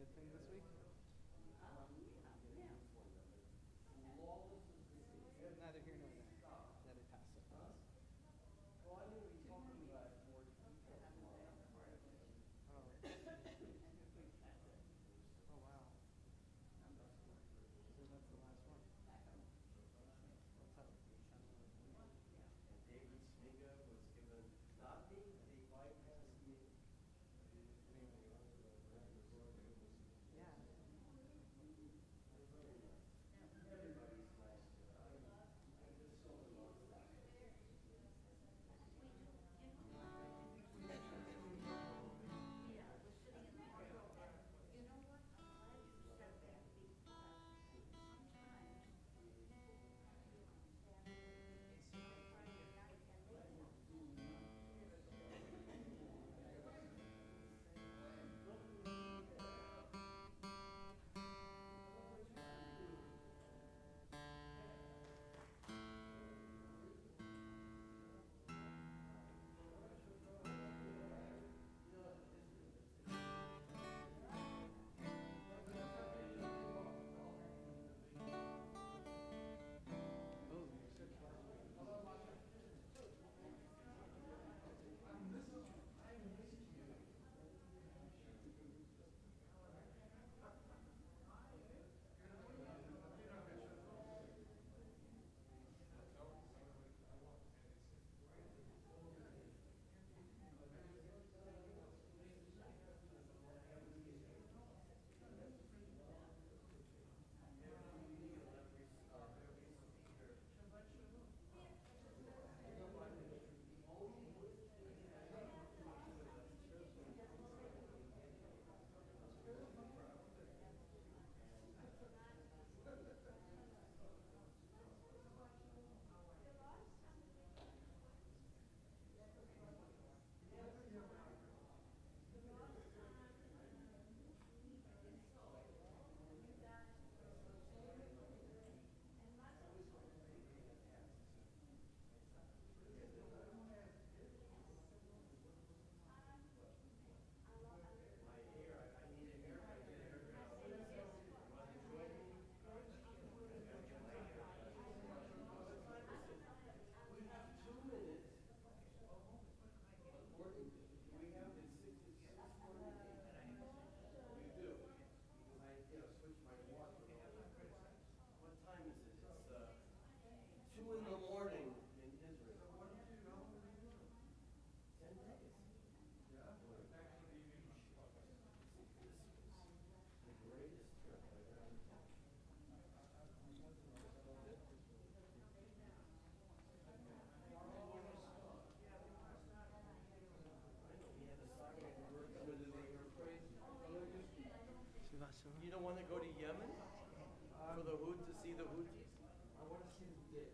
good thing this week? Neither here nor there. Neither past it. Oh. Oh wow. So that's the last one. What's up? Yeah. Oh. You don't want to go to Yemen for the Hood to see the Houthis? I want to see the dead.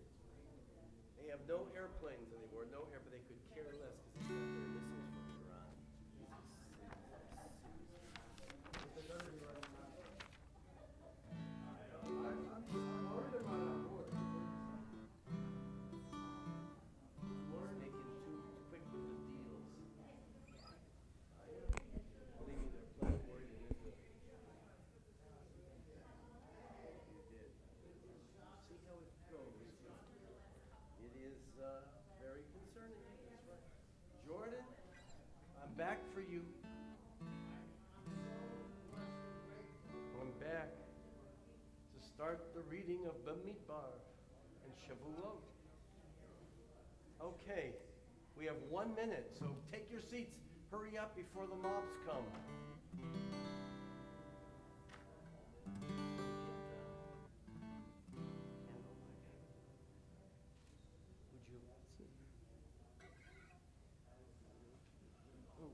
They have no airplanes anymore, no air, but they could care less because they got their missiles from Iran. But they're going to be running out. I'm worried about our war. It's making too quick with the deals. What do you mean they're playing war in Israel? You did. See how it goes. It is very concerning. That's right. Jordan, I'm back for you. I'm back to start the reading of Bamidbar and Shavuot. Okay, we have 1 minute, so take your seats. Hurry up before the mobs come. Would you? Oh.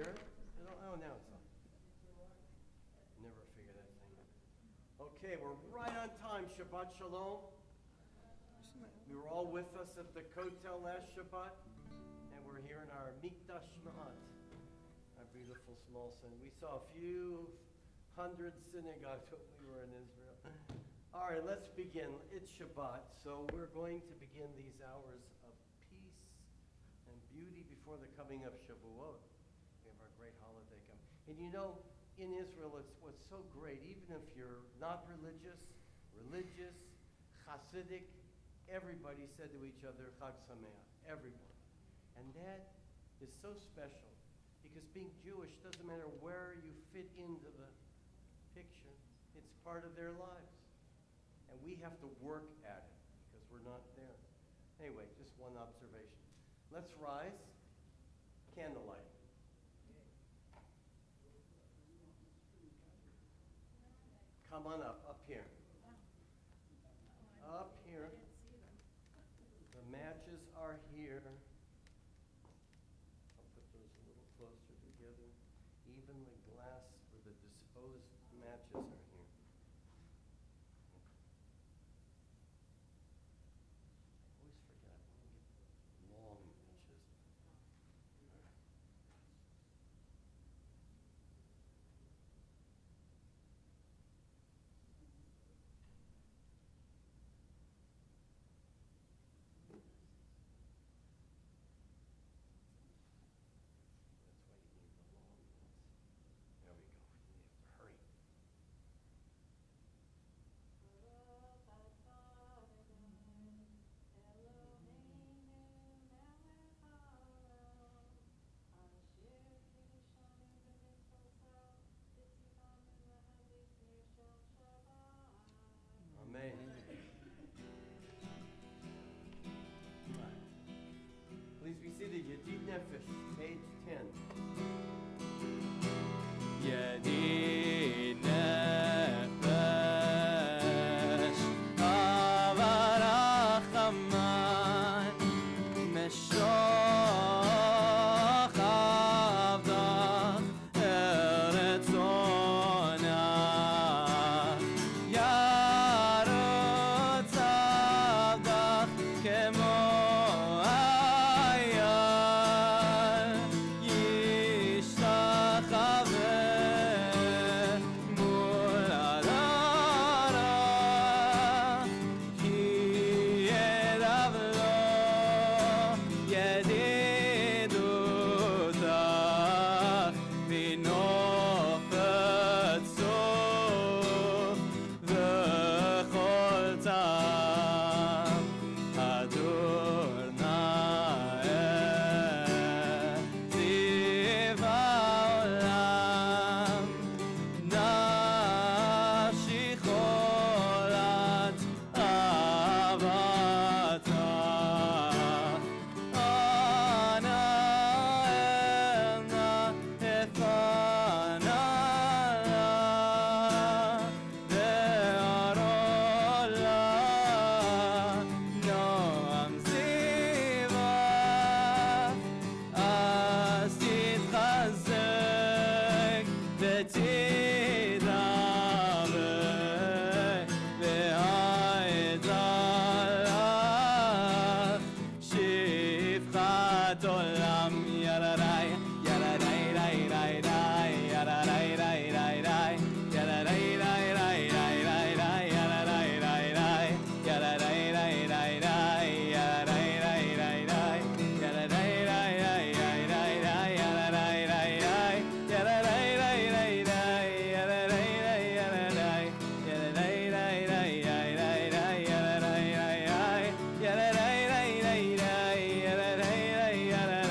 hear it? Oh, now it's on. Never figure that thing out. Okay, we're right on time. Shabbat Shalom. We were all with us at the Kotel last Shabbat, and we're here in our Mikdash Ma'at, our beautiful small center. We saw a few hundred synagogues when we were in Israel. All right, let's begin. It's Shabbat, so we're going to begin these hours of peace and beauty before the coming of Shavuot. We have our great holiday coming. And you know, in Israel, it's what's so great, even if you're not religious, Hasidic, everybody said to each other, Chag Sameach, everyone. And that is so special, because being Jewish doesn't matter where you fit into the picture. It's part of their lives. And we have to work at it, because we're not there. Anyway, just one observation. Let's rise. Candlelight. Come on up here. Up here. The matches are here. I'll put those a little closer together. Even the glass for the disposed matches are here. I always forget. I want to get long matches. That's why you need the long ones. There we go. You have to hurry. Amen. Please be seated. Yedid Nefesh, page 10. ידיד נפש, אבל רחמן, משוך עבדך ארץ עונה, ירוץ עבדך כמו אייל, ישתחווה מול הרע, כי ידיו לו ידידותך, ונופת סוף וכל טעם, הדור נאה זיו העולם, נפשי חולת אהבתך, אנא אנה אפנה לה, וארוא לה נועם זיווה, אז תתחזק ותתאבק, והעדה לך שפחת עולם. יררי, יררי, רי, רי, רי, יררי, רי, רי, רי, יררי, רי, רי, רי, רי, רי, יררי, רי, רי, יררי, רי, רי, רי, יררי, רי, רי, רי, יררי, רי, רי, רי, רי, רי, יררי, רי, רי, יררי, רי, רי, רי, יררי, רי, יררי, יררי, רי, רי, רי, רי, רי, יררי, רי, רי, יררי, רי, רי, רי, יררי, רי,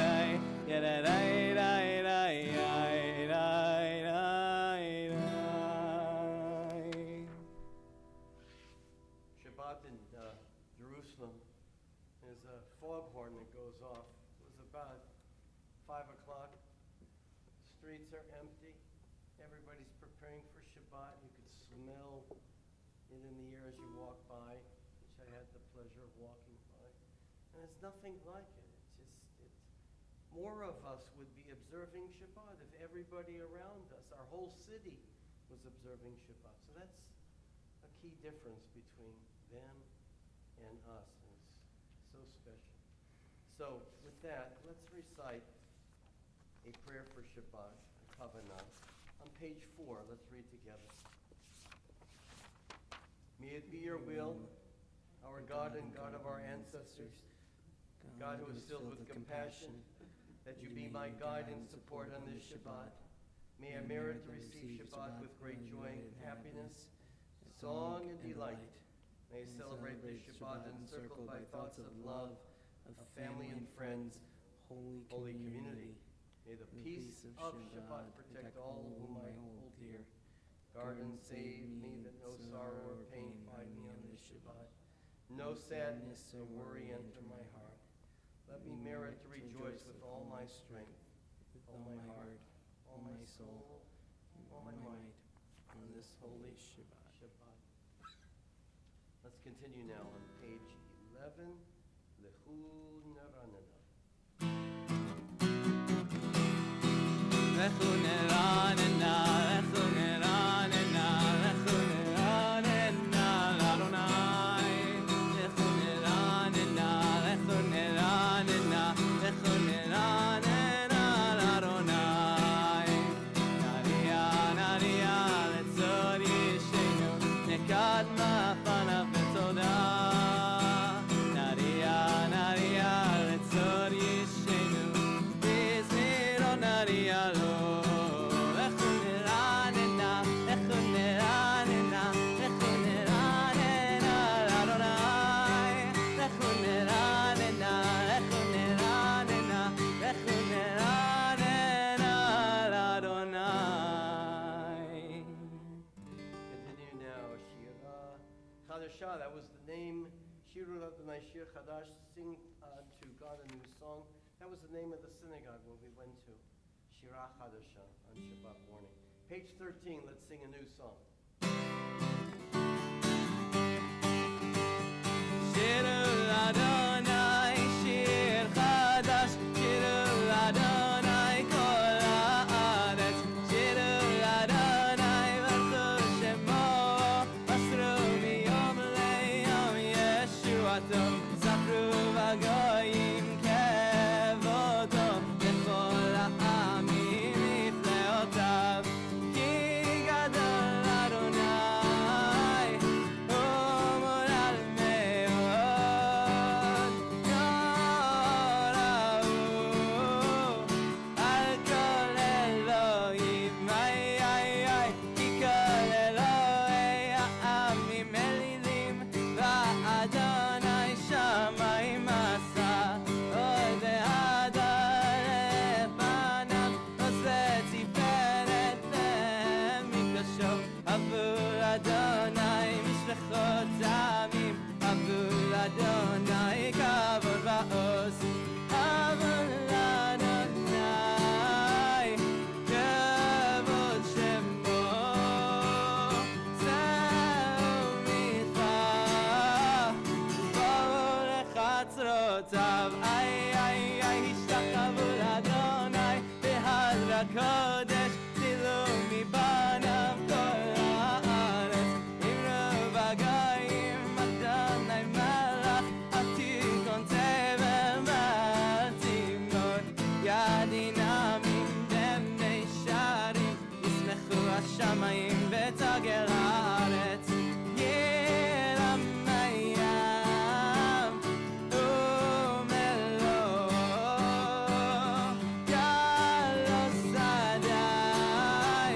יררי, יררי, רי, רי, רי, רי, רי. Shabbat in Jerusalem, there's a foghorn that goes off. It was about 5 o'clock. Streets are empty. Everybody's preparing for Shabbat. You could smell it in the air as you walk by, which I had the pleasure of walking by. And it's nothing like it. It's more of us would be observing Shabbat, if everybody around us, our whole city, was observing Shabbat. So that's a key difference between them and us. And it's so special. So with that, let's recite a prayer for Shabbat, a Kavanah. On page 4, let's read together. May it be your will, our God and God of our ancestors, God who is filled with compassion, that you be my guide and support on this Shabbat. May I merit to receive Shabbat with great joy and happiness, song and delight. May I celebrate this Shabbat encircled by thoughts of love, of family and friends, holy community. May the peace of Shabbat protect all whom I hold dear. Guard and save me that no sorrow or pain find me on this Shabbat. No sadness or worry enter my heart. Let me merit to rejoice with all my strength, with all my heart, all my soul, all my might on this holy Shabbat. Let's continue now on page 11. Lechu neranena. Lechu neranena, lechu neranena, lechu neranena, l'Adonai. Lechu neranena, lechu neranena, lechu neranena, l'Adonai. Naria, naria, letzod yishenu, nekad ma'afanav b'todah. Naria, naria, letzod yishenu, b'zmiro naria lo. Lechu neranena, lechu neranena, lechu neranena, l'Adonai. Lechu neranena, lechu neranena, lechu neranena, l'Adonai. Continue now. Shira Chadashah, that was the name. Shiru Adonai Shir Chadash, sing to God a new song. That was the name of the synagogue when we went to. Shira Chadashah on Shabbat morning. Page 13, let's sing a new song. Shiru Adonai, Shir Chadash, Shiru Adonai, Kol Haaretz. Shiru Adonai, V'archu Shemo, Asru miyom le'yom Yeshuato, Zapru v'goyim kevoto, Lechol ha'amim nifleotav. Ki gadol Adonai, Umar me'od, Yorahu, al kol Elohim, ki kol Elohei ha'amim elilim, va'Adonai shamayim asa, od le'adar panav, osle tiferet le'mikdasho, avur Adonai mishlechot zamim, avur Adonai kavod va'os, avur Adonai kavod shemo, zeu micha, ba'ol lechatzrotav, ay, ay, ay, hishtachavo Adonai, behadra kodesh, tilu mibanav kol haaretz, imru v'gayim, Adonai malach, atikon tevel v'atimor, yadinamim b'mei sharim, yismechu hashamayim v'tagel haaretz, yeram hayam, umelo, galos adai,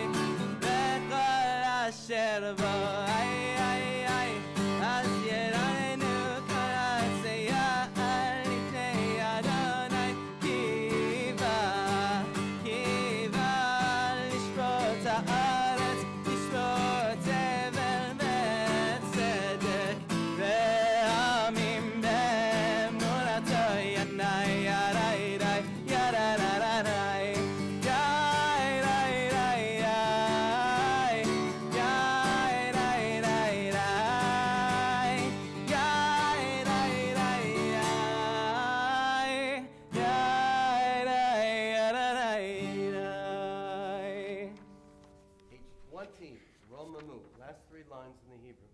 v'chol asher bo, ay, ay, ay, az yeranenu kol ha'seya lifnei Adonai, kiva, kiva, lishpot haaretz, lishpot tevel v'tzedek, ve'amim be'emunato, yanai, yarai, rai, yarararai, yai, rai, rai, yai, yai, Romamu, last three lines in the Hebrew.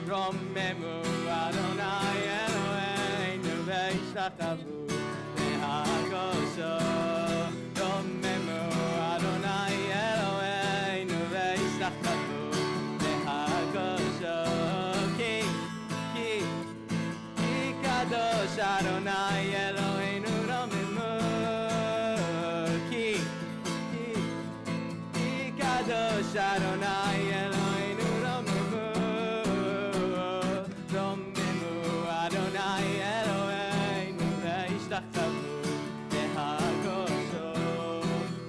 רוממו אדוני אלוהינו והשתחוו להקדשו. רוממו אדוני אלוהינו והשתחוו להקדשו. כי קדוש אדוני אלוהינו רוממו. כי קדוש אדוני אלוהינו רוממו. רוממו אדוני אלוהינו והשתחוו להקדשו.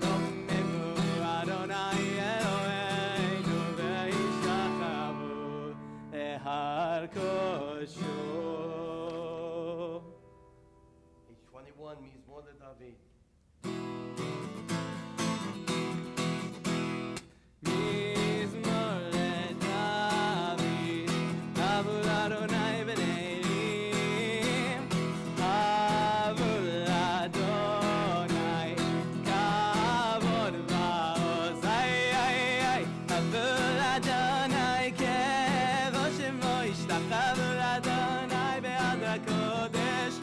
רוממו אדוני אלוהינו והשתחוו להקדשו. Page 21, Mizmor David. מזמור לדוד, אבו לאדוני בנעימים, אבו לאדוני כבוד ועוז, אבו לאדוני כבוד שמו ישתחוו לאדוני בעד הקודש,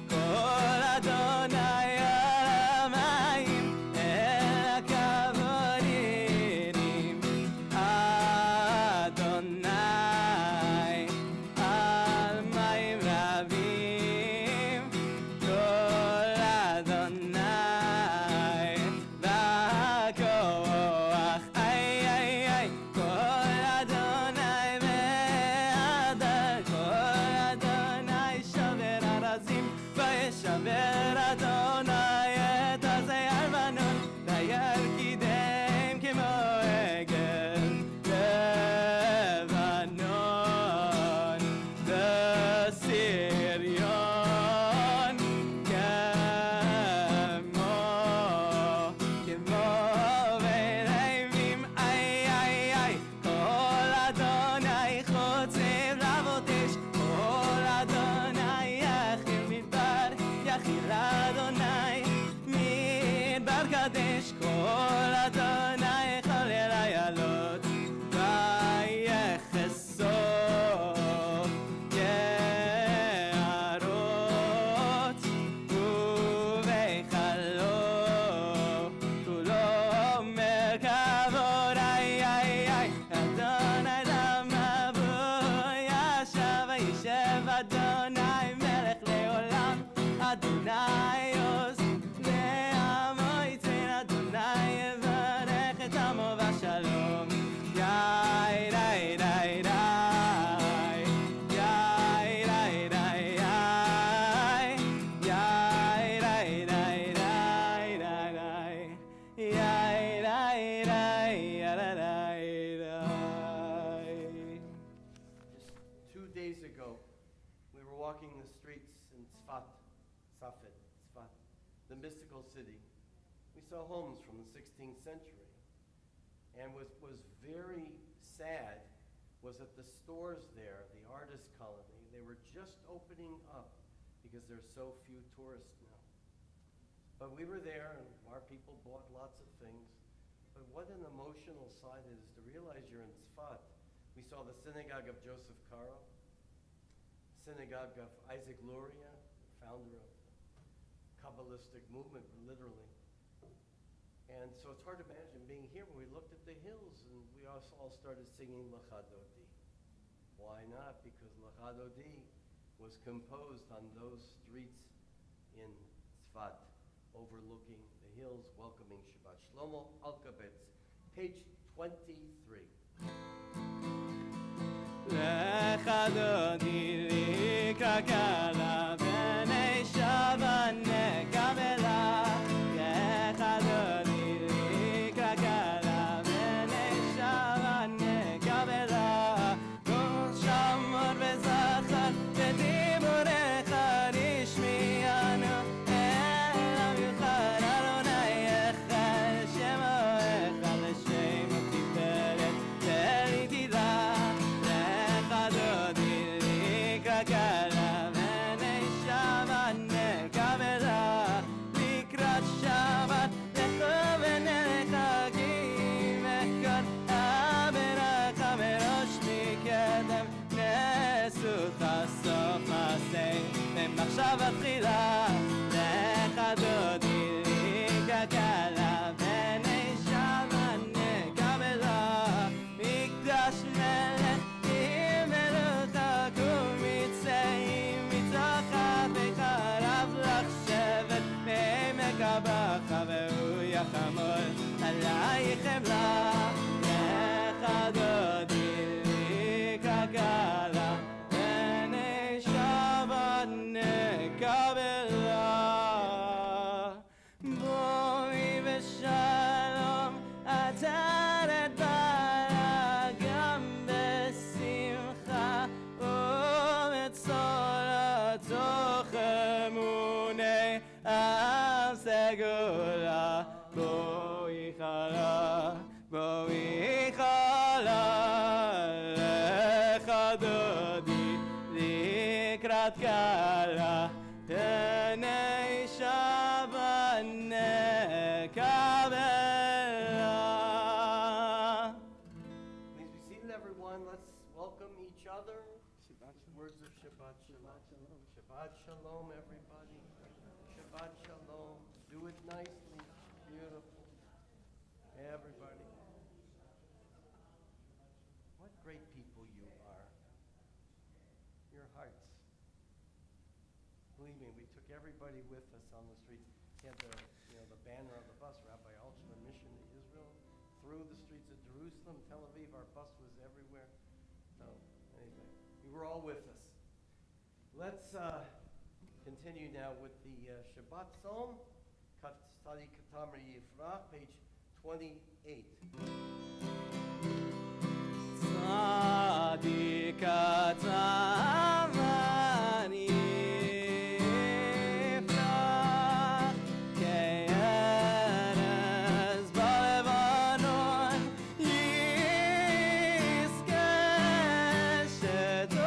כל אדוני על המים אל הכבוד ירים, אדוני על מים רבים, כל אדוני בכוח, כל אדוני בעד, כל אדוני שובר ארזים וישבר אדוני את עזי הלבנון וירקידם כמו עגל לבנון וסריון כמו ולהבים, כל אדוני חוצב להבות אש, כל אדוני יכיל מדבר, יכיל אדוני מדבר קדש, כל אדוני חולל איילות ויחשוף יערות ובהיכלו כולו מרכבות, אדוני למה בו ישב וישב, אדוני מלך לעולם, אדוני עוז לעמו ייתן, אדוני יברך את עמו בשלום. יאי די די די, יאי די די די, יאי די די די די, יאי די די די די. Just 2 days ago, we were walking the streets in Tzfat, the mystical city. We saw homes from the 16th century. And what was very sad was that the stores there, the artist colony, they were just opening up because there's so few tourists now. But we were there and our people bought lots of things. But what an emotional side it is to realize you're in Tzfat. We saw the synagogue of Joseph Caro, synagogue of Isaac Luria, founder of the Kabbalistic movement, literally. And so it's hard to imagine being here when we looked at the hills and we also all started singing Lachadodi. Why not? Because Lachadodi was composed on those streets in Tzfat, overlooking the hills, welcoming Shabbat. Shlomo Alkabetz, page 23. לחדודי לקרא קלה בני שבת נקבלה, לחדודי לקרא קלה בני שבת נקבלה, כל שמור וזכר ודיבורך נשמיענו, אל המיוחד אדוני אחד שמו אחד לשם תפארת תהילה. לחדודי לקרא קלה בני amor Alaychem la Lechadodi Kakala Bnei Shabbat nekabela Boi v'shalom Ataret bara Gam besimcha U'metzoratoch emunei Am segula Boi chala Lechadodi Likrat kala Bnei Shabbat nekabela. Please be seated, everyone. Let's welcome each other. Words of Shabbat Shalom. Shabbat Shalom, everybody. Shabbat Shalom. Do it nicely. Beautiful. Everybody. What great people you are. Your hearts. Believe me, we took everybody with us on the streets. We had the banner on the bus, Rabbi Altman Mission to Israel, through the streets of Jerusalem, Tel Aviv. Our bus was everywhere. So, anyway, you were all with us. Let's continue now with the Shabbat Psalm, Study Katamar Yifrach, page 28. Katamar Yifrach Ke'erez ba'Lebanon Yizkeh shetorim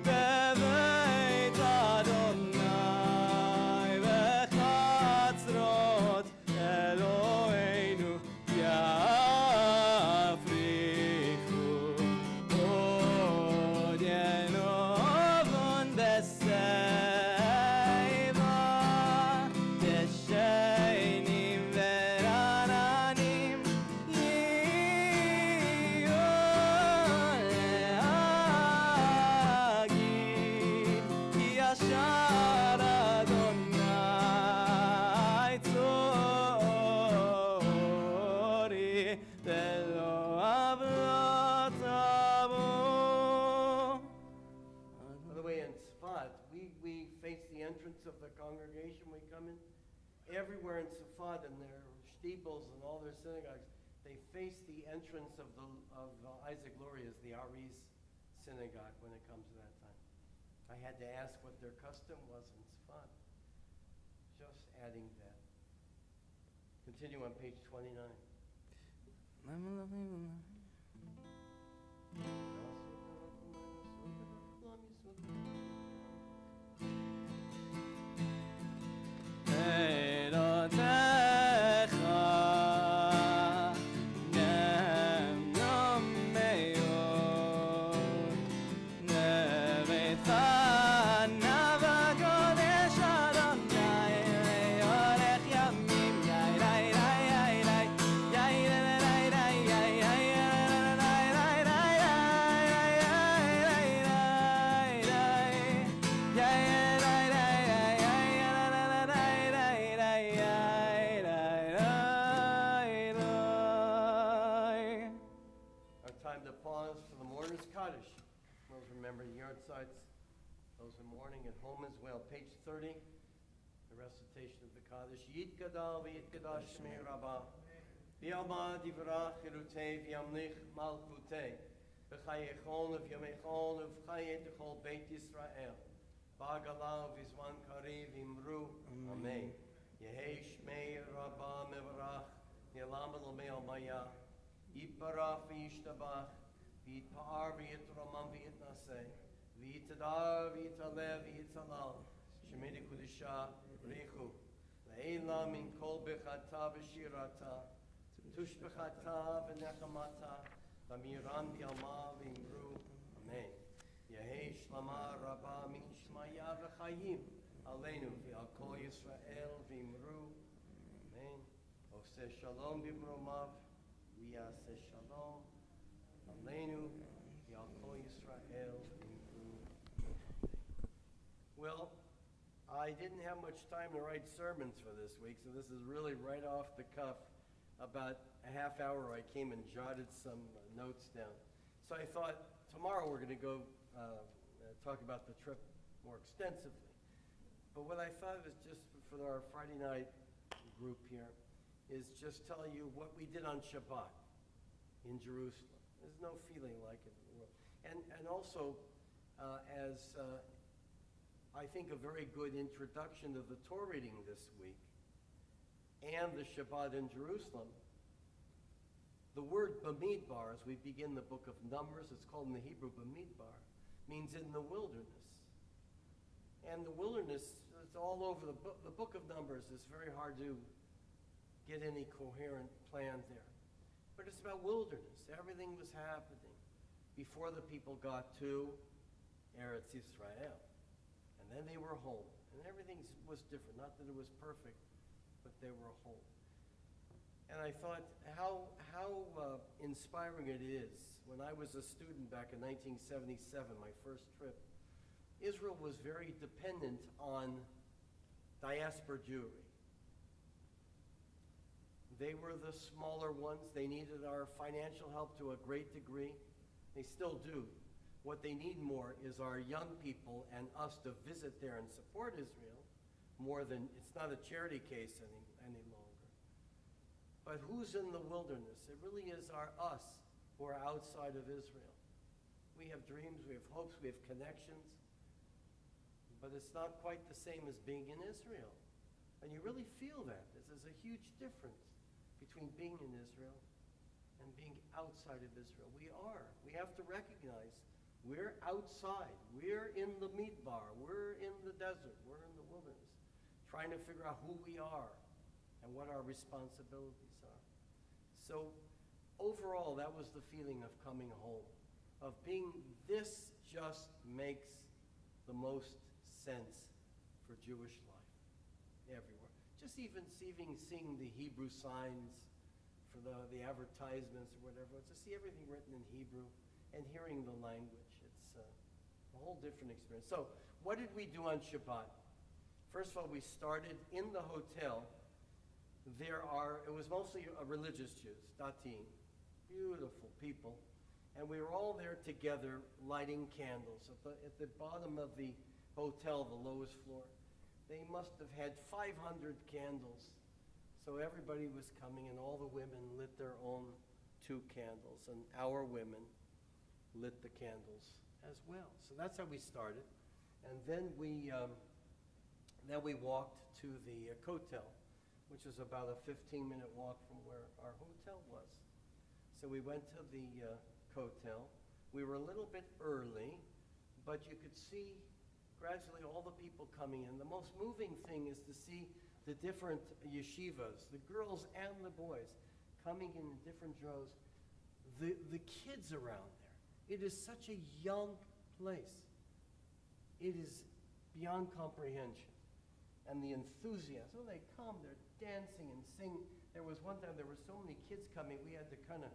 bebeit Adonai v'chatzrot Eloheinu yafrichu od yenovon b'seiva b'sheinim v'rananim yiyu le'agid ki yashar Adonai tzori v'lo avrot avo. By the way, in Sfat, we face the entrance of the congregation. We come in everywhere in Sfat, and their steeples and all their synagogues, they face the entrance of Isaac Gloria's, the Ari's synagogue, when it comes to that time. I had to ask what their custom was in Sfat. Just adding that. Continue on page 29. Eilotecha nemnom meod neveitcha navakodesh Adonai leorech yamim yai rai rai rai rai yai rai rai rai yai yai rai rai rai Our time to pause for the mourner's Kaddish. Those remembering yahrzeits, those in mourning at home as well. Page 30, the recitation of the Kaddish. Yit gadal v'yit gadash shmei rabbah. V'yalma divrach yerutei v'yamlich malchutei. V'chayechon v'yamechon v'chayet l'chol Beit Yisrael. V'agala v'zman karev imru. Amen. Yehei shmei rabbah mevarach. Yalam l'mei almaya. Yitbarach v'yishtabach. V'yitpa'ar v'yitromam v'yitnaseh. V'yitadar v'yitalev v'yitalal. Shemei Kudisha Richu. Le'ela min kol bechata v'shirata. Tush bechata v'nechamata. V'miram yalma v'imru. Amen. Yehei shlama rabba min shmaya v'chayim. Aleinu v'al kol Yisrael v'imru. Amen. Oseh shalom b'mromav. V'yaseh shalom. Aleinu v'al kol Yisrael v'imru. Well, I didn't have much time to write sermons for this week, so this is really right off the cuff. About a half hour I came and jotted some notes down. So I thought tomorrow we're going to go talk about the trip more extensively. But what I thought was just for our Friday night group here is just tell you what we did on Shabbat in Jerusalem. There's no feeling like it in the world. And also, as I think a very good introduction to the Torah reading this week and the Shabbat in Jerusalem, the word Bamidbar, as we begin the book of Numbers, it's called in the Hebrew Bamidbar, means in the wilderness. And the wilderness, it's all over the book. The book of Numbers is very hard to get any coherent plan there. But it's about wilderness. Everything was happening before the people got to Eretz Yisrael. And then they were home. And everything was different. Not that it was perfect, but they were home. And I thought how inspiring it is. When I was a student back in 1977, my first trip, Israel was very dependent on diaspora Jewry. They were the smaller ones. They needed our financial help to a great degree. They still do. What they need more is our young people and us to visit there and support Israel more than, it's not a charity case any longer. But who's in the wilderness? It really is us who are outside of Israel. We have dreams, we have hopes, we have connections, but it's not quite the same as being in Israel. And you really feel that. There's a huge difference between being in Israel and being outside of Israel. We have to recognize we're outside. We're in the Midbar. We're in the desert. We're in the wilderness, trying to figure out who we are and what our responsibilities are. So overall, that was the feeling of coming home, of being, this just makes the most sense for Jewish life everywhere. Just even seeing the Hebrew signs for the advertisements or whatever, to see everything written in Hebrew and hearing the language. It's a whole different experience. So what did we do on Shabbat? First of all, we started in the hotel. It was mostly religious Jews, Datim, beautiful people. And we were all there together lighting candles. At the bottom of the hotel, the lowest floor, they must have had 500 candles. So everybody was coming, and all the women lit their own 2 candles, and our women lit the candles as well. So that's how we started. And then we walked to the Kotel, which is about a 15-minute walk from where our hotel was. So we went to the Kotel. We were a little bit early, but you could see gradually all the people coming in. The most moving thing is to see the different yeshivas, the girls and the boys, coming in different droves. The kids around there. It is such a young place. It is beyond comprehension. And the enthusiasm, they come, they're dancing and singing. There was one time there were so many kids coming, we had to kind of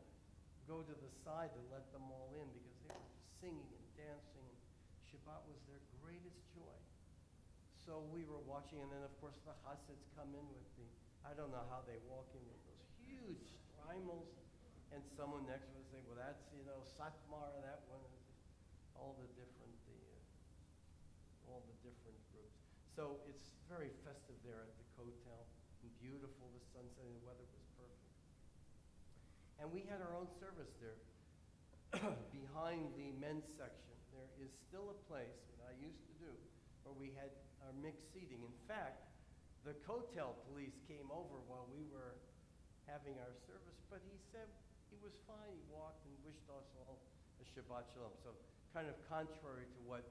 go to the side to let them all in because they were singing and dancing. And Shabbat was their greatest joy. So we were watching, and then of course the Hasids come in with I don't know how they walk in with those huge strimals, and someone next to us say, well, that's, Satmar, that one, all the different groups. So it's very festive there at the Kotel, and beautiful, the sunset, and the weather was perfect. And we had our own service there. Behind the men's section, there is still a place, that I used to do, where we had our mixed seating. In fact, the Kotel police came over while we were having our service, but he said he was fine. He walked and wished us all a Shabbat Shalom. So kind of contrary to what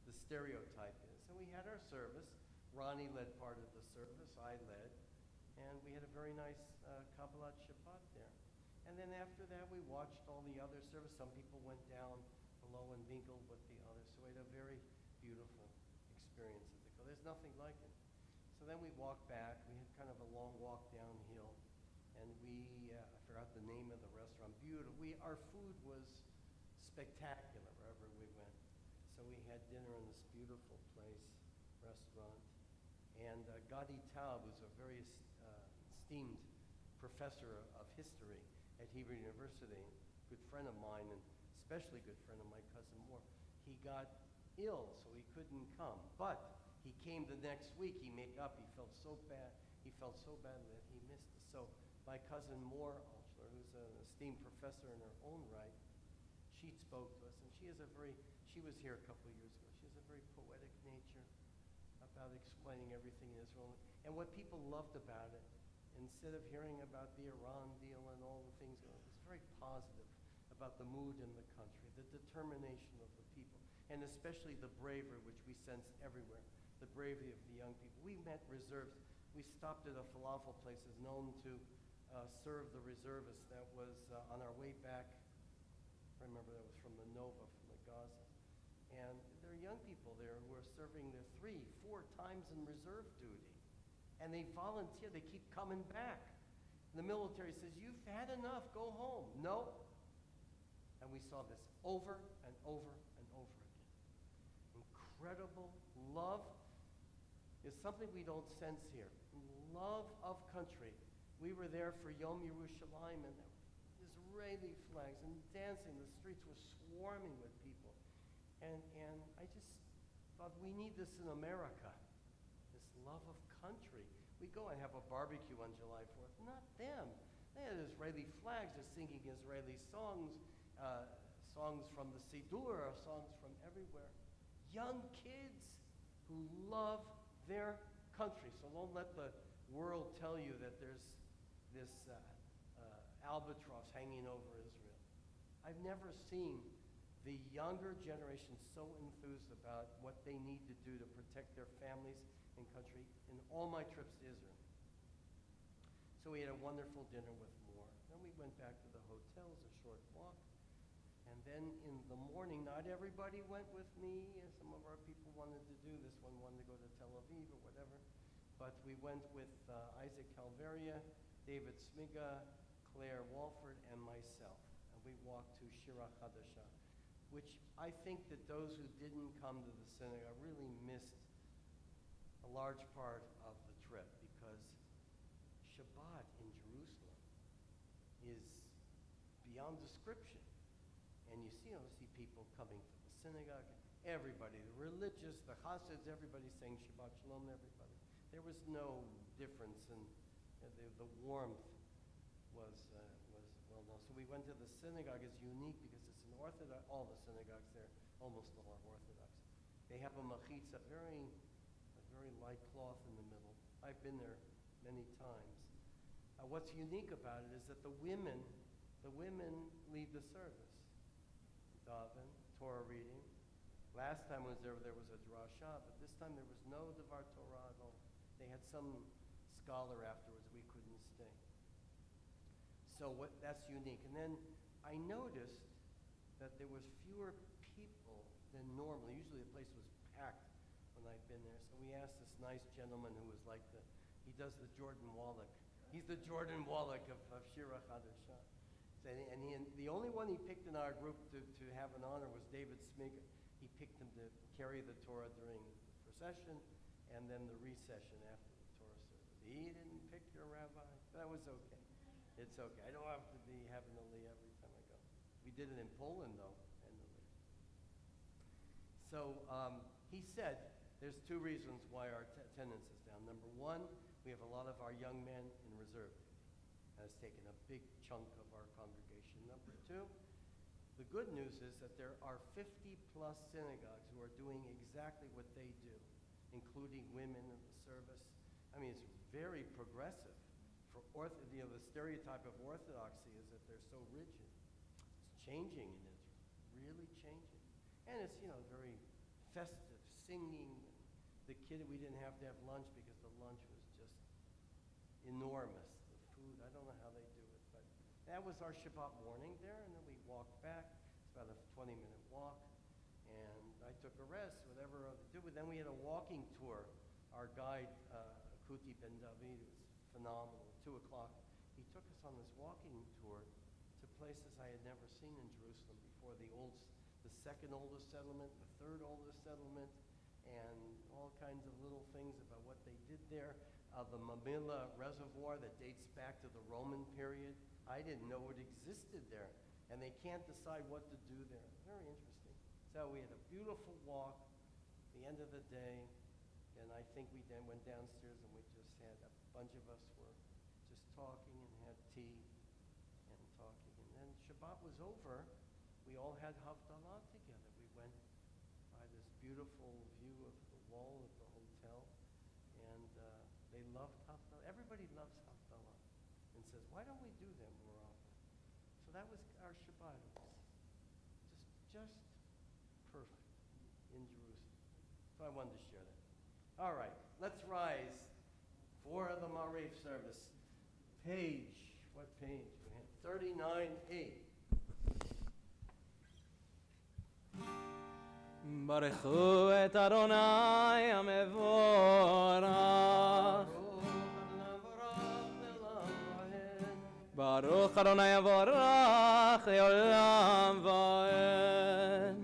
the stereotype is. And we had our service. Ronnie led part of the service. I led. And we had a very nice Kabbalat Shabbat there. And then after that, we watched all the other service. Some people went down below and mingled with the others. So we had a very beautiful experience at the Kotel. There's nothing like it. So then we walked back. We had kind of a long walk downhill. And I forgot the name of the restaurant. Beautiful. Our food was spectacular wherever we went. So we had dinner in this beautiful place, restaurant. And Gadi Taub, who's a very esteemed professor of history at Hebrew University, good friend of mine, and especially good friend of my cousin Moore, he got ill, so he couldn't come. But he came the next week. He made up. He felt so bad. He felt so badly that he missed it. So my cousin Moore Alchler, who's an esteemed professor in her own right, she spoke to us, and she was here a couple of years ago. She has a very poetic nature about explaining everything in Israel. And what people loved about it, instead of hearing about the Iran deal and all the things, it was very positive about the mood in the country, the determination of the people, and especially the bravery which we sense everywhere, the bravery of the young people. We met reserves. We stopped at a falafel place that's known to serve the reservists. That was on our way back. I remember that was from the Nova, from the Gaza. And there are young people there who are serving their 3-4 times in reserve duty. And they volunteer. They keep coming back. And the military says, "You've had enough. Go home." No. And we saw this over and over and over again. Incredible love is something we don't sense here. Love of country. We were there for Yom Yerushalayim, and there were Israeli flags and dancing. The streets were swarming with people. And I just thought, we need this in America, this love of country. We go and have a barbecue on July 4th. Not them. They had Israeli flags. They're singing Israeli songs, songs from the Siddur, songs from everywhere. Young kids who love their country. So don't let the world tell you that there's this albatross hanging over Israel. I've never seen the younger generation so enthused about what they need to do to protect their families and country in all my trips to Israel. So we had a wonderful dinner with Moore. Then we went back to the hotel, it was a short walk. And then in the morning, not everybody went with me. Some of our people wanted to do this. One wanted to go to Tel Aviv or whatever. But we went with Isaac Calveria, David Smiga, Claire Walford, and myself. And we walked to Shira Chadasha, which I think that those who didn't come to the synagogue really missed a large part of the trip, because Shabbat in Jerusalem is beyond description. And you see people coming to the synagogue, everybody, the religious, the Hasids, everybody saying Shabbat Shalom to everybody. There was no difference, and the warmth was well known. So we went to the synagogue. It's unique because it's an Orthodox, all the synagogues there, almost all are Orthodox. They have a machitza, a very light cloth in the middle. I've been there many times. What's unique about it is that the women lead the service. Daven, Torah reading. Last time I was there was a drasha, but this time there was no Devar Torah at all. They had some scholar afterwards. We couldn't stay. So that's unique. And then I noticed that there was fewer people than normal. Usually the place was packed when I've been there. So we asked this nice gentleman who was like he does the Jordan Wallach. He's the Jordan Wallach of Shira Chadasha. And the only one he picked in our group to have an honor was David Smiga. He picked him to carry the Torah during the procession and then the recession after the Torah service. He didn't pick your rabbi. That was okay. It's okay. I don't have to be having a Li every time I go. We did it in Poland, though, and the Li. So he said there's two reasons why our attendance is down. Number one, we have a lot of our young men in reserve duty. Has taken a big chunk of our congregation. Number two, the good news is that there are 50-plus synagogues who are doing exactly what they do, including women in the service. I mean, it's very progressive. The stereotype of Orthodoxy is that they're so rigid. It's changing in Israel, really changing. And it's, very festive, singing. We didn't have to have lunch because the lunch was just enormous. I don't know how they do it, but that was our Shabbat morning there, and then we walked back. It's about a 20-minute walk, and I took a rest, whatever to do. But then we had a walking tour. Our guide, Kuti Ben David, was phenomenal. At 2 o'clock, he took us on this walking tour to places I had never seen in Jerusalem before. The second oldest settlement, the third oldest settlement, and all kinds of little things about what they did there. The Mamilla Reservoir that dates back to the Roman period. I didn't know it existed there, and they can't decide what to do there. Very interesting. So we had a beautiful walk at the end of the day, and I think we then went downstairs and we just had a bunch of us were just talking and had tea and talking. And then Shabbat was over. We all had Havdalah together. We went by this beautiful view of the wall of the hotel, and they loved Havdalah. Everybody loves Havdalah and says, why don't we do them more often? So that was our Shabbat. It was just perfect in Jerusalem. So I wanted to share that. All right, let's rise for the Marif service. What page? 39A. ברכו את אדוני המבורך. ברוך אדוני המבורך לעולם ועד.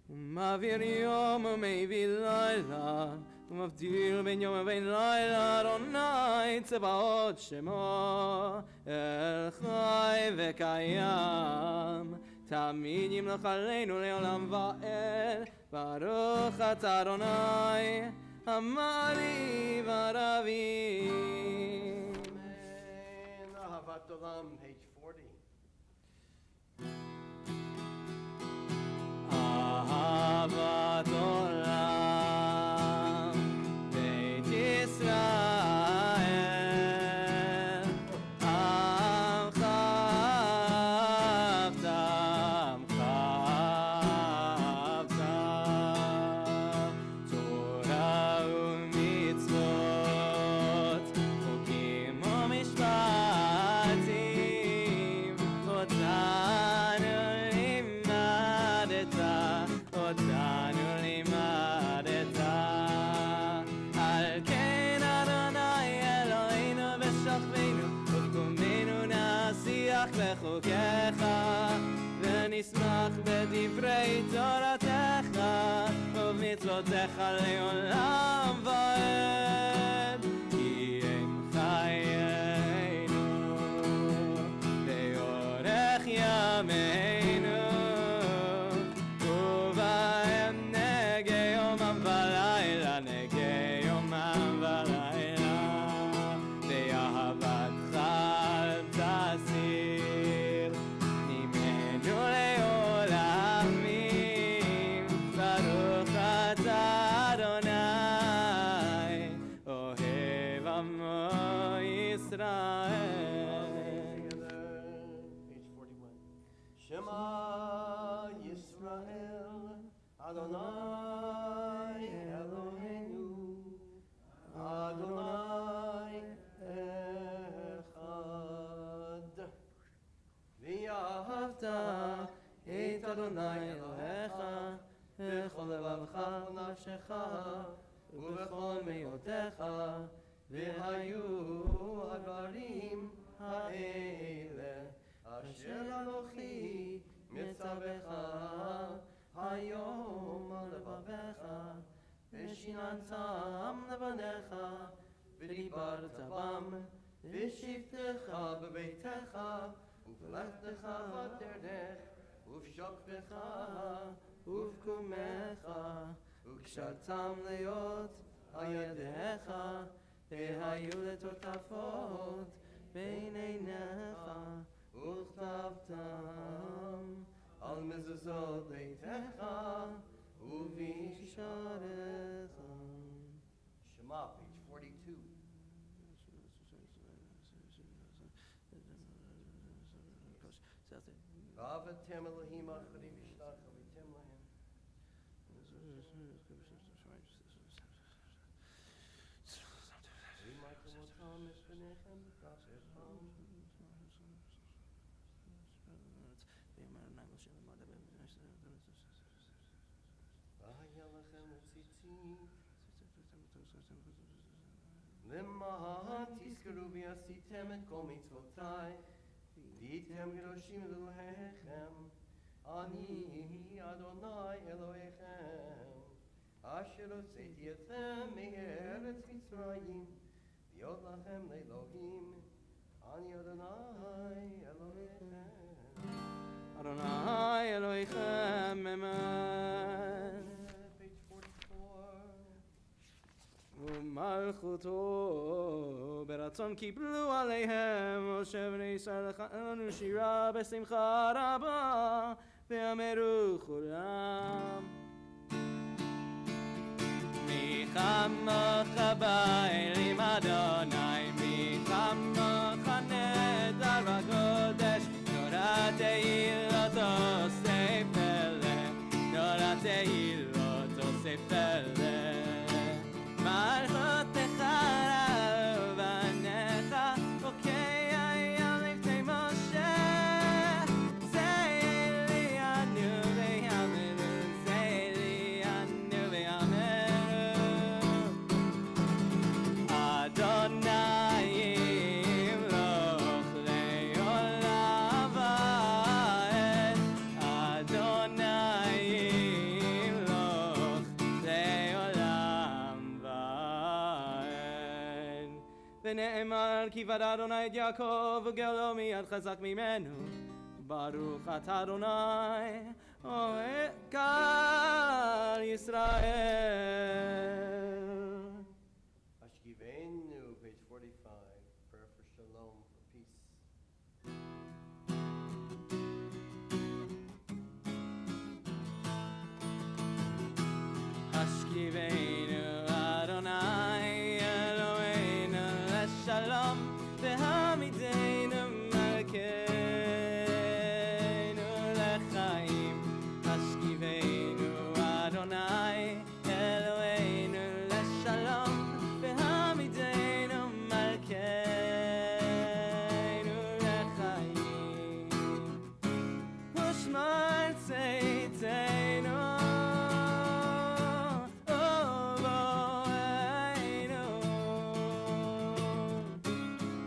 מעביר יום ומביא לילה, ומבדיל בין יום ובין לילה, אדוני צבאות שמו, אל חי וקיים, תמיד ימלוך עלינו לעולם ועד, ברוך אתה אדוני, המעריב הרבים. Amen. Ahavat Olam, page 40. אהבת עולם, בית ישראל, עמך אהבת, עמך אהבת, תורה ומצוות, חוקים ומשפטים, אותנו לימדת, על כן אדוני אלוהינו ושוכבנו, ובקומנו נשיח בחוקיך, ונשמח בדברי תורתך, ובמצוותיך לעולם ועד, כי הם חיינו, לאורך ימינו, Shema Yisrael, Adonai Eloheinu, Adonai Echad. V'yahavta et Adonai Elohecha, v'chol levavcha v'nafshecha, v'chol meyotecha, v'hayu advarim ha'ele. אשר אנוכי מצווך היום על לבביך, ושיננתם לבניך, ודיברת בם, ושבתך בביתך, ובלכתך בדרך, ובשוכבך, ובקומך, וקשרתם להיות על ידיך, והיו לטוטפות בין עיניך, וכתבתם על מזוזות ביתך ובשעריך. Shema, page 42. V'avatem Elohim achari v'shlach avitem lahem. V'yimatem otam es v'nechem v'tafechem. והיה לכם מציצים למען תזכרו ועשיתם את כל מצוותיי, והייתם קדושים לאלוהיכם, אני אדוני אלוהיכם, אשר הוצאתי אתכם מארץ מצרים, להיות לכם לאלוהים, אני אדוני אלוהיכם. Adonai Elohechem, Amen. Page 44. ומלכותו ברצון קיבלו עליהם, משה בני ישראל לכנו שירה בשמחה רבה, ואמרו כולם. מי כמוך באלים אדוני, מי כמוך נדר בקודש, תורת תהילות עושה פלא, תורת תהילות עושה פלא. מלכותך רבניך, בוקע לפני משה, זה אלינו ויאמרו, זה אלינו ויאמרו. אדוני ימלוך לעולם ועד, אדוני ימלוך לעולם ועד. ונאמר כי ודע אדוני את יעקב וגאלו מיד חזק ממנו, ברוך אתה אדוני אוהב כל ישראל. Ashkivenu, page 45, prayer for shalom, for peace. השכיבנו אדוני אלוהינו לשלום, והעמידנו מלכנו לחיים. השכיבנו אדוני אלוהינו לשלום, והעמידנו מלכנו לחיים. ושמר צאתנו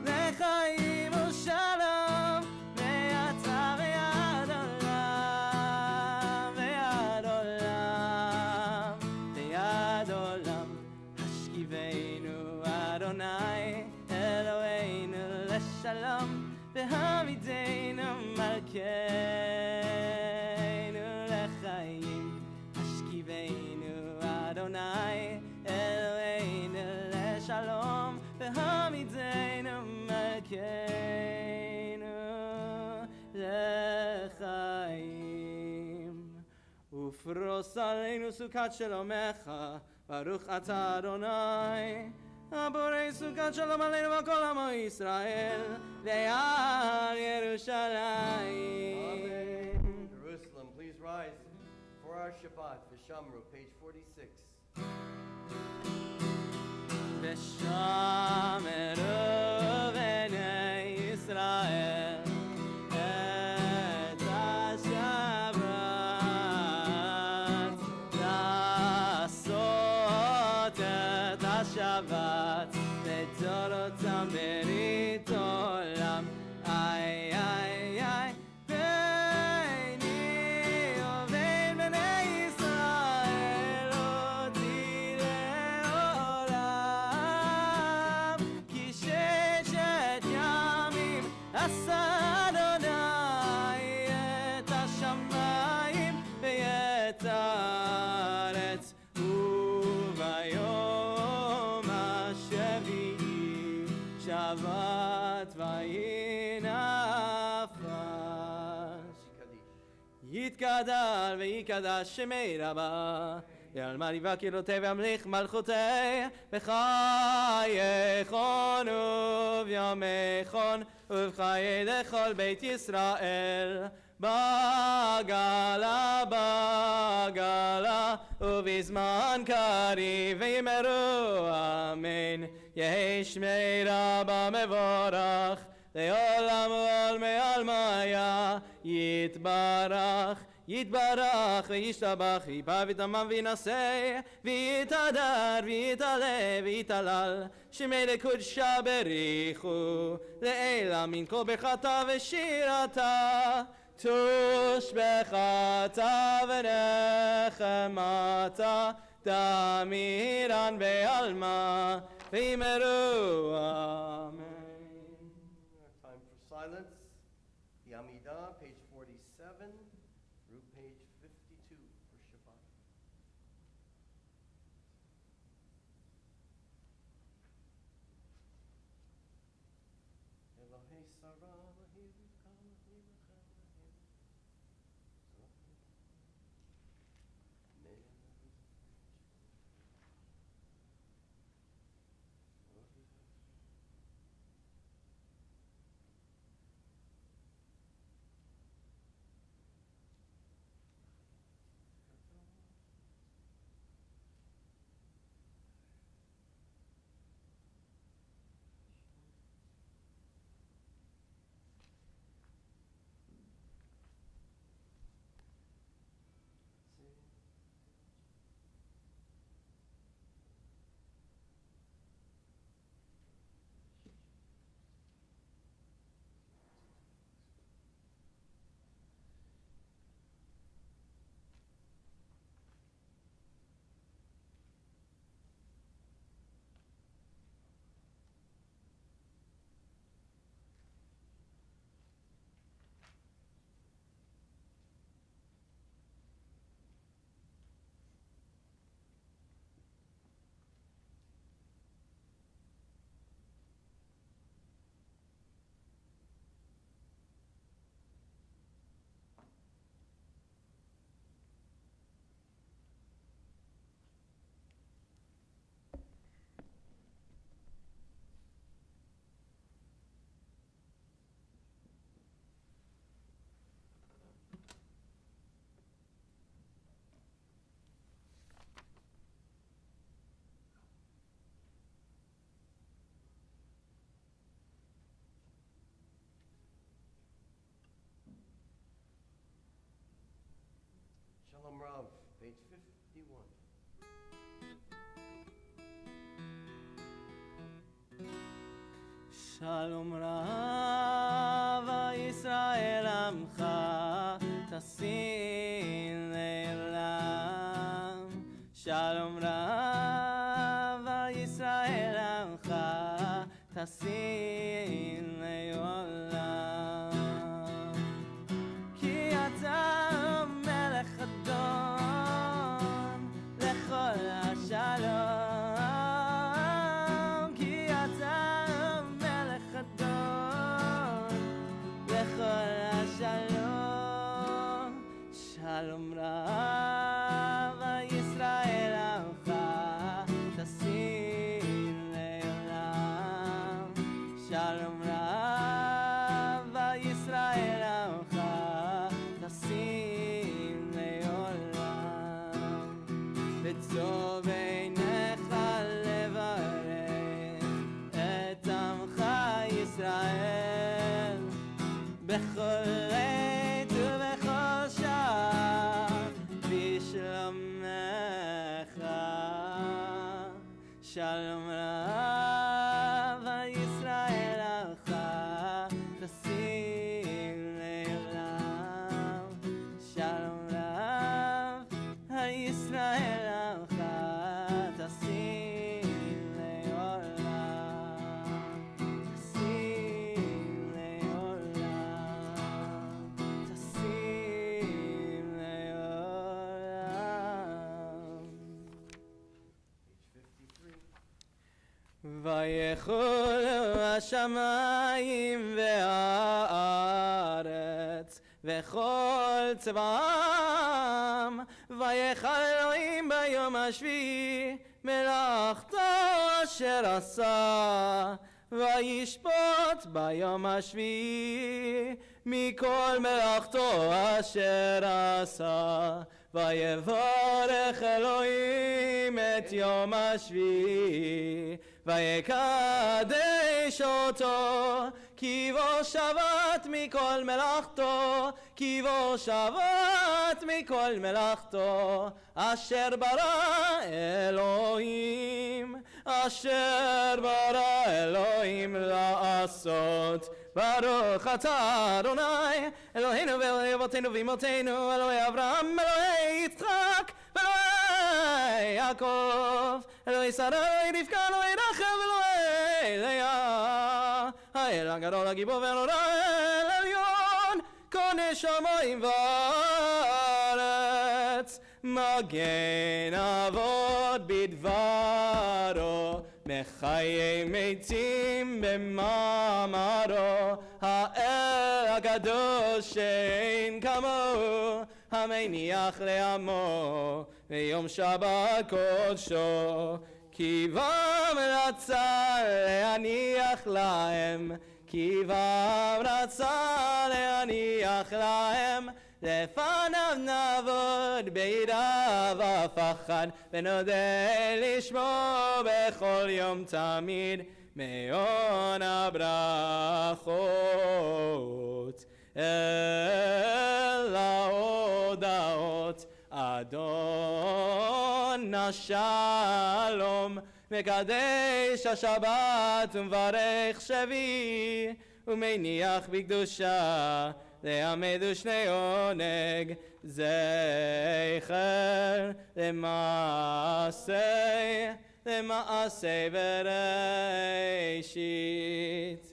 לחיים ושלום, ואתה ויד עולם, ויד עולם, ויד עולם. השכיבנו אדוני אלוהינו לשלום, והעמידנו מלכנו לחיים. השכיבנו אדוני אלוהינו לשלום, והעמידנו מלכנו לחיים. ופרוס עלינו סוכת שלומך, ברוך אתה אדוני הבורא סוכת שלום עלינו וכל עמו ישראל, ועל ירושלים. Amen. Jerusalem, please rise for our Shabbat, Vishamru, page 46. ושמרו בני ישראל את השבת, לעשות את השבת לדורותם ברית עולם. איי איי איי ביני ובין בני ישראל אותי לעולם, כי ששת ימים עשה אדוני את השמיים ואת הארץ, וביום השביעי שבת ויהי נפש. יתגדל ויקדש שמי רבה, יעלמה יבקר לוטה וימליך מלכותי, בחייכון ובימיכון ובחיי לכל בית ישראל, בגלה בגלה ובזמן קריב, ויאמרו אמן. יהי שמי רבה מבורך לעולם ועולמי עלמיה, יתברך יתברך וישתבח, ויפע ויתמם וינשא, ויתהדר ויתעלה ויתהלל, שמי לקודשה בריחו, לעילה מן כל ברכתה ושירתה, תושבחתה ונחמתה, תמירן בעלמא, ויאמרו אמן. Time for silence. The Amidah, page 47, through page 52 for Shabbat. Elohei Sarah, Elohei Rivka, Elohei Rachel, Elohei Shalom Rav, page 51. Shalom Rav Yisrael Amcha Tasin Le'olam. Shalom Rav Yisrael Amcha Tasin Le'olam. Ki ata melech adon lechol hashalom. Ki ata melech adon lechol hashalom. Shalom Rav Yisrael Amcha Tasin Le'olam. Shalom Rav Yisrael Amcha Tasin Le'olam. V'tzov einecha levarech et Amcha Yisrael bechol עת ובכל שעה בשלומך. Shalom Rav Yisrael Amcha Tasin Le'olam. Shalom Rav Yisrael Amcha Tasin Le'olam. Tasin Le'olam. Tasin Le'olam. Page 53. ויכולו השמיים והארץ וכל צבאם, ויכל אלוהים ביום השביעי מלאכתו אשר עשה, וישפוט ביום השביעי מכל מלאכתו אשר עשה. ויברך אלוהים את יום השביעי ויקדש אותו, כי בו שבת מכל מלאכתו, כי בו שבת מכל מלאכתו, אשר ברא אלוהים, אשר ברא אלוהים לעשות. ברוך אתה אדוני אלוהינו ואלוהי אבותינו ואמותינו, אלוהי אברהם, אלוהי יצחק ואלוהי יעקב, אלוהי שרה, אלוהי רבקה, אלוהי רחל ואלוהי לאה, האל הגדול הגיבור והנורא, האל עליון קונה שמיים וארץ, מגן אבות בדברו, מחיי מתים במאמרו, האל הקדוש שאין כמוהו, המניח לעמו ביום שבת קודשו, כי בם רצה להניח להם, כי בם רצה להניח להם, לפניו נעבוד ביראה ופחד, ונודה לשמו בכל יום תמיד, מעון הברכות אל ההודעות. אדון השלום מקדש השבת ומברך שבי, ומניח בקדושה לעמד ושני עונג, זכר למעשה בראשית.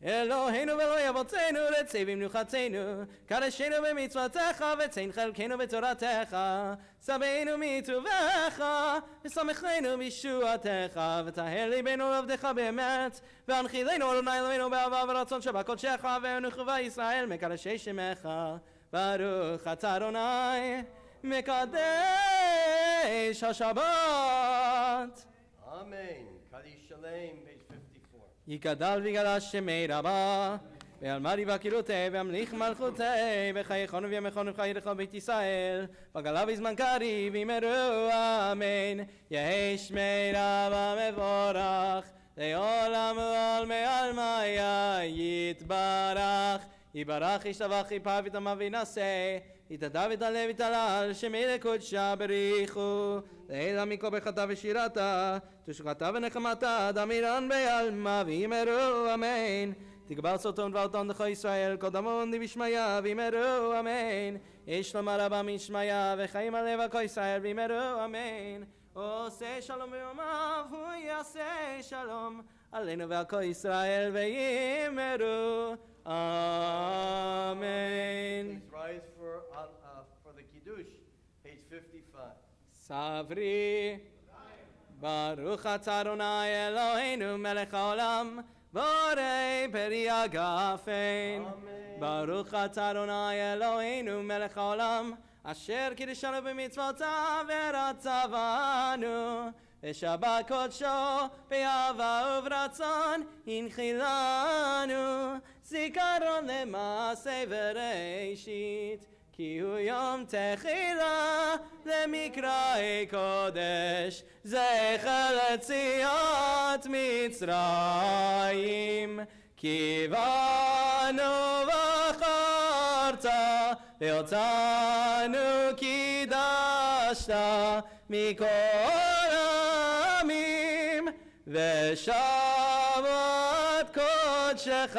אלוהינו ואלוהי אבותינו, רצי במנוחתנו, קדשנו במצוותיך וצאן חלקנו בתורתך, שבענו מטובך ושמחנו בישועתך, וטהר ליבנו לעבדך באמת, והנחילנו אדוני אלוהינו באהבה ורצון שבקודשך, ונוחבה ישראל מקדשי שמך. ברוך אתה אדוני מקדש השבת. Amen. Kaddish Shalem, page 54. יגדל ויגדל שמי רבה, ואלמדי בקירותי והמליך מלכותי, וחייכון וימיכון וחיי לכל בית ישראל, בגלה בזמן קריב ימרו אמן. יהי שמי רבה מבורך, לעולם ועולמי עלמיה יתברך. יברך ישתבח יפר ויטמא וינשא, יתהדר ויתעלה ויתהלל, שמי לקודשה בריחו, לעילא מכל ברכתה ושירתה, תשוקתה ונחמתה, דמירן בעלמא ויאמרו אמן. תגבר סרטון ואותון לכל ישראל, כל דמון דבשמיא ויאמרו אמן. יש שלום רבה משמיא, וחיים על לב כל ישראל ויאמרו אמן. עושה שלום ביומיו, הוא יעשה שלום עלינו ועל כל ישראל ויאמרו Amen. Please rise for the Kiddush, page 55. Savri Baruch atah Adonai Eloheinu melech haolam borei peri hagafen. Baruch atah Adonai Eloheinu melech haolam asher kiddushanu b'mitzvotav v'ratzavanu ושבת קודשו באהבה וברצון הנחילנו, זיכרון למעשה בראשית, כי הוא יום תחילה למקראי קודש, זכר ליציאת מצרים. כי באנו בחרת ואותנו קידשת מכל העמים, ושבת קודשך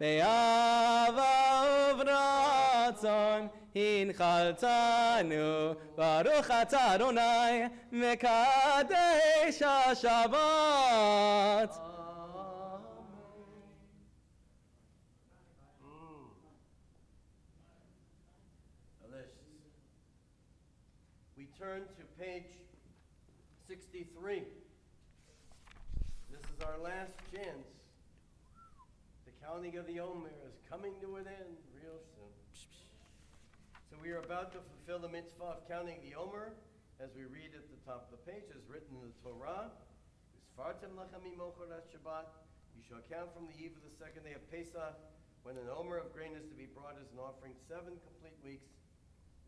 באהבה וברצון הנחלתנו. ברוך אתה אדוני מקדש השבת. We turn to page 63. This is our last chance. The counting of the Omer is coming to an end real soon. So we are about to fulfill the mitzvah of counting the Omer, as we read at the top of the page, as written in the Torah. Usfartem lachem mimocharat Shabbat. You shall count from the eve of the second day of Pesach, when an Omer of grain is to be brought as an offering, 7 complete weeks.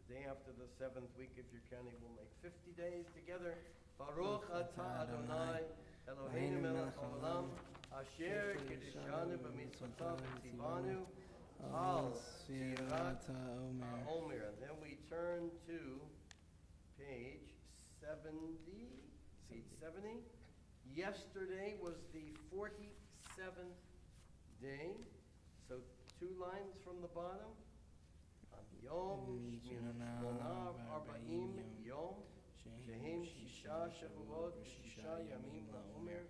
The day after the 7th week, if you're counting, will make 50 days together. Baruch atah Adonai Eloheinu melech haolam, asher kiddushanu b'mitzvotav v'tzivanu al Sfirat HaOmer. And then we turn to page 70. Page 70. Yesterday was the 47th day. So 2 lines from the bottom. Yom Shmonav Arba'im Yom Shehem Shisha Shavuot Shisha Yamim LaOmer.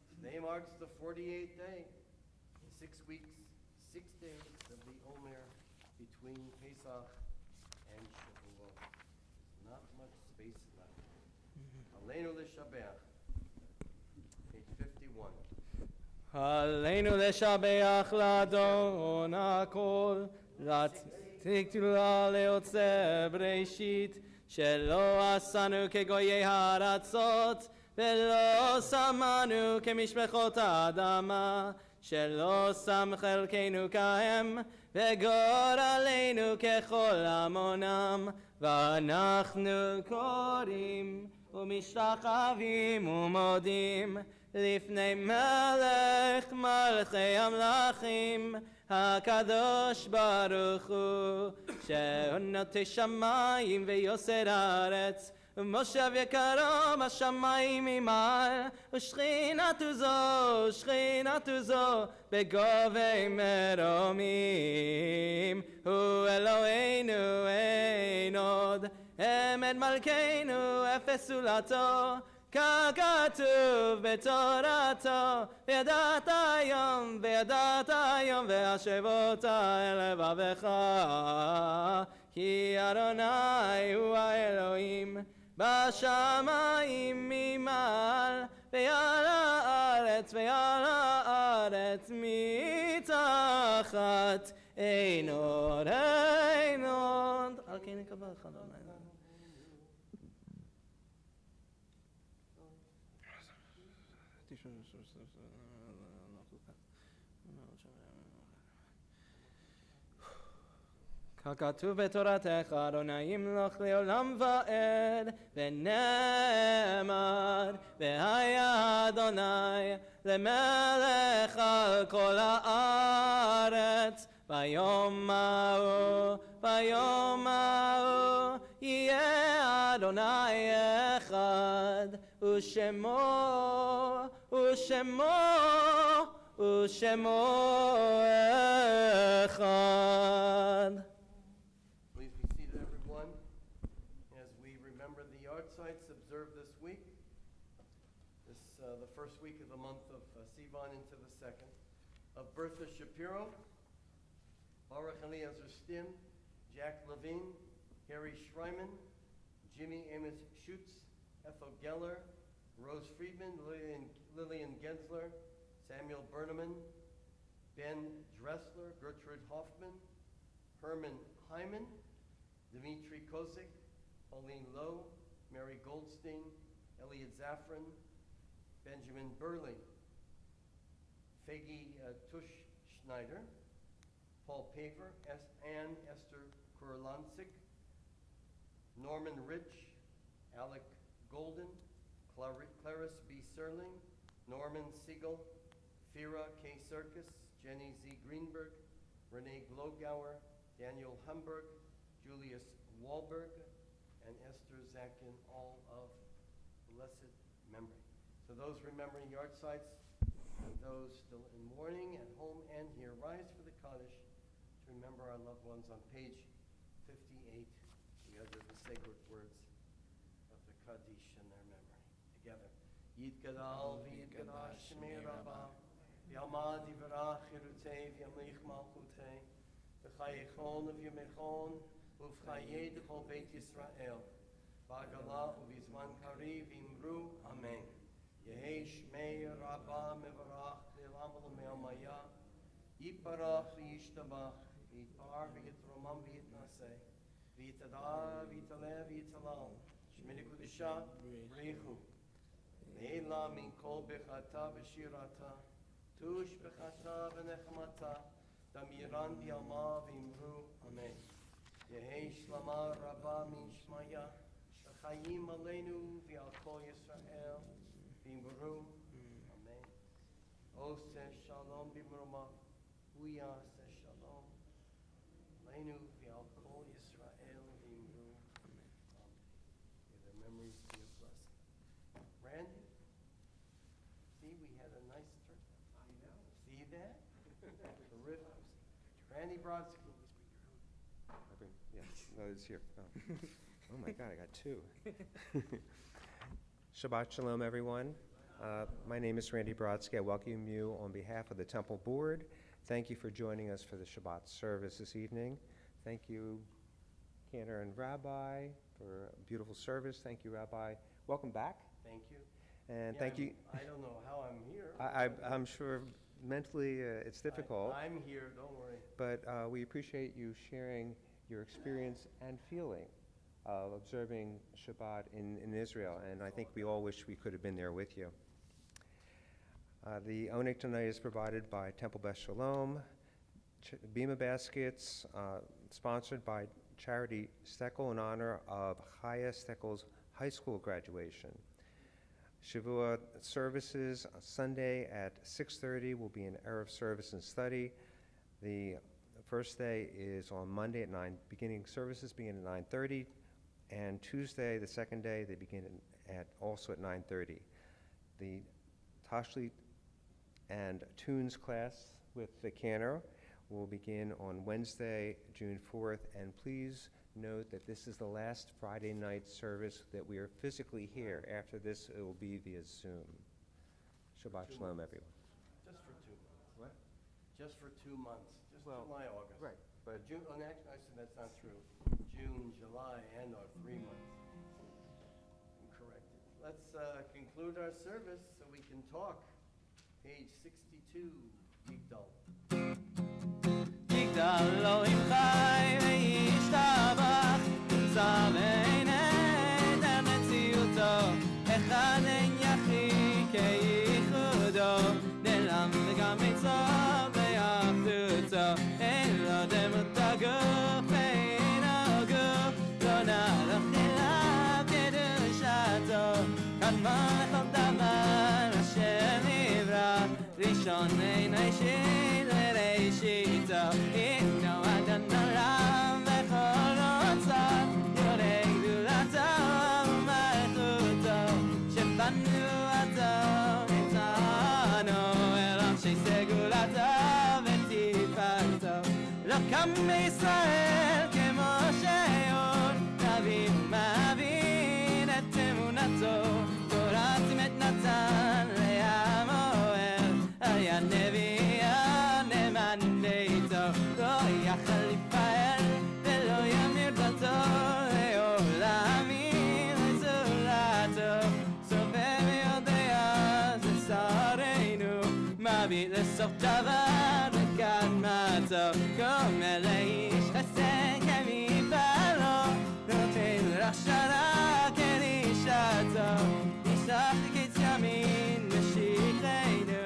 Today marks the 48th day. 6 weeks, 6 days of the Omer between Pesach and Shavuot. Not much space left. Aleinu L'Shabeach. Page 51. עלינו לשבח לאדון הכל, רציתי גדולה ליוצא בראשית, שלא עשנו כגויי הארצות, ולא שמנו כמשפחות האדמה, שלא שם חלקנו כהם, וגורלנו ככל עמונם, ואנחנו קוראים ומשתחווים ומודים, לפני מלך מלכי המלכים, הקדוש ברוך הוא, שעונתי שמיים ויוסר הארץ, ומושב יקרו בשמיים ממעל, ושכינתו זו בגובי מרומים, הוא אלוהינו אין עוד, אמת מלכנו אפס זולתו, ככתוב בתורתו, וידעת היום והשבות אל לבבך, כי אדוני הוא האלוהים בשמיים ממעל, ועל הארץ מתחת, אין עוד. על כן נקבל חלום. ככתוב בתורתך, אדוני ימלוך לעולם ועד, ונאמר, והיה אדוני למלך על כל הארץ, ביום ההוא יהיה אדוני אחד, ושמו אחד. Please be seated, everyone, as we remember the yard sites observed this week. The first week of the month of Sivan into the second. Of Bertha Shapiro, Baruch Eliezer Stim, Jack Levine, Harry Schreiman, Jimmy Amos Schutz, Ethel Geller, Rose Friedman, Lillian Gensler, Samuel Berneman, Ben Dressler, Gertrude Hoffman, Herman Hyman, Dmitry Kozik, Pauline Lowe, Mary Goldstein, Elliot Zaffron, Benjamin Burley, Fegi Tush Schneider, Paul Paver, Ann Esther Kurlansik, Norman Rich, Alec Golden, Clarice B. Serling, Norman Siegel, Fira K. Serkis, Jenny Z. Greenberg, Renee Glogauer, Daniel Humberg, Julius Wahlberg, and Esther Zakin, all of blessed memory. So those remembering yard sites and those still in mourning at home and here, rise for the Kaddish to remember our loved ones on page 58. Together the sacred words of the Kaddish in their memory. Together. Yitgadal v'yitgadash shmei Rabbah, v'yamad yivarach yerutei v'yamlich malchutei, v'chayechon v'yamechon, uv'chayei d'chol Beit Yisrael, v'agala uv'yizman kari v'imru, Amen. Yehei shmei Rabbah mevarach le'lam v'lemei maya, yiparach v'yishtabach, v'yitpar v'yitromam v'yitnaseh, v'yitada v'yitaleh v'yitalal, shmei kudisha b'reichu. Neila min kol bechata v'shirata, tush bechata v'nechmata, damiran b'yama v'imru, Amen. Yehei shlama rabba min shmaya, v'chayim aleinu v'al kol Yisrael, v'imru, Ose Shalom Bimroma, Uyase Shalom, Leinu V'al Kol Yisrael V'imru. May their memories be a blessing. Randy, see, we had a nice turnout. I know. See that? Terrific. Randy Brodsky. Yes, no, it's here. Oh. Oh my God, I got two. Shabbat Shalom, everyone. My name is Randy Brodsky. I welcome you on behalf of the Temple Board. Thank you for joining us for the Shabbat service this evening. Thank you, Cantor and Rabbi, for a beautiful service. Thank you, Rabbi. Welcome back. Thank you. And Yeah, thank you. I don't know how I'm here. I'm sure mentally it's difficult, I'm here, don't worry. but we appreciate you sharing your experience and feeling of observing Shabbat in Israel, and I think we all wish we could have been there with you. The onik tonight is provided by Temple Beth Sholom, Bima Baskets, sponsored by Charity Steckel in honor of Chaya Steckel's high school graduation. Shavua services Sunday at 6:30 will be an Erev service and study. The first day is on Monday at 9. Services begin at 9:30, and Tuesday, the second day, they begin also at 9:30. The Tashlit and Tunes class with the Cantor will begin on Wednesday, June 4th, and please note that this is the last Friday night service that we are physically here. After this, it will be via Zoom. Shabbat Shalom, everyone. Just for 2 months. What? Just for 2 months. Just Well, July, August. Right, but June, oh, actually, I said that's not true. June, July, and our 3 months. I'm corrected. Let's conclude our service so we can talk. Page 62, Yigdal. יגדל לו עם חי וישתבח, נמצא בעיני המציאותו, אחד אין יחיד כייחודו, נעלם וגם מצוא באחדותו, אין לו דמות הגוף, אין הגוף, לא נעלם אליו קדושתו, קדמה לכל דבר אשר נברא, ראשון אין אישי לראשיתו, אינו אדון עולם וכל רוצה, יורא גדולתו ומלכותו, שבנועתו נמצאנו, אל אנשי סגולתו ותפארתו, לא קם בישראל כמו שאול, נביא ומבין את אמונתו, תורת אמת נתן לעמואל, היה נביא הנאמן ביתו, לא יכל לפעל ולא ימיר דתו, לעולמים לזולתו, סובב יודע זה שרנו, מביא לסוף דבר וקדמתו, גומר לאיש חסד כמפעלו, נותן רחשנה כנישתו, נשלח לקץ ימין משיחנו,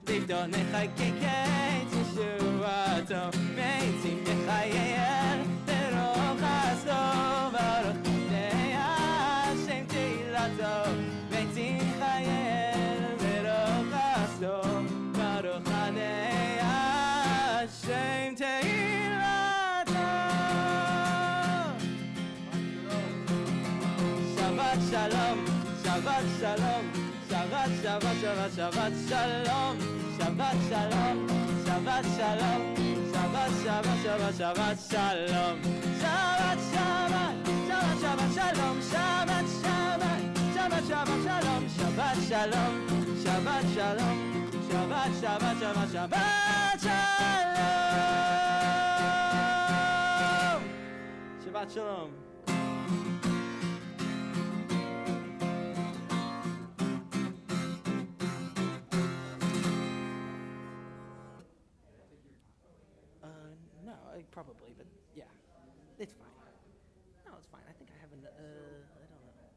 לבדור נחכה קץ ישועתו, מעצים יחייל ברוך חסדו, ברוך פני השם תהילתו, מעצים יחייל ברוך חסדו, ברוך פני השם תהילתו. Shabbat shalom, Shabbat shalom, Shabbat Shabbat Shabbat Shabbat shalom, Shabbat shalom, Shabbat shalom, Shabbat Shabbat Shabbat Shabbat shalom, Shabbat Shabbat, Shabbat Shabbat shalom, Shabbat Shabbat, Shabbat Shabbat shalom, Shabbat shalom, Shabbat shalom, Shabbat Shabbat Shabbat Shabbat shalom, Shabbat shalom. No, probably, but yeah, it's fine. No, it's fine. I think I have an, I don't know.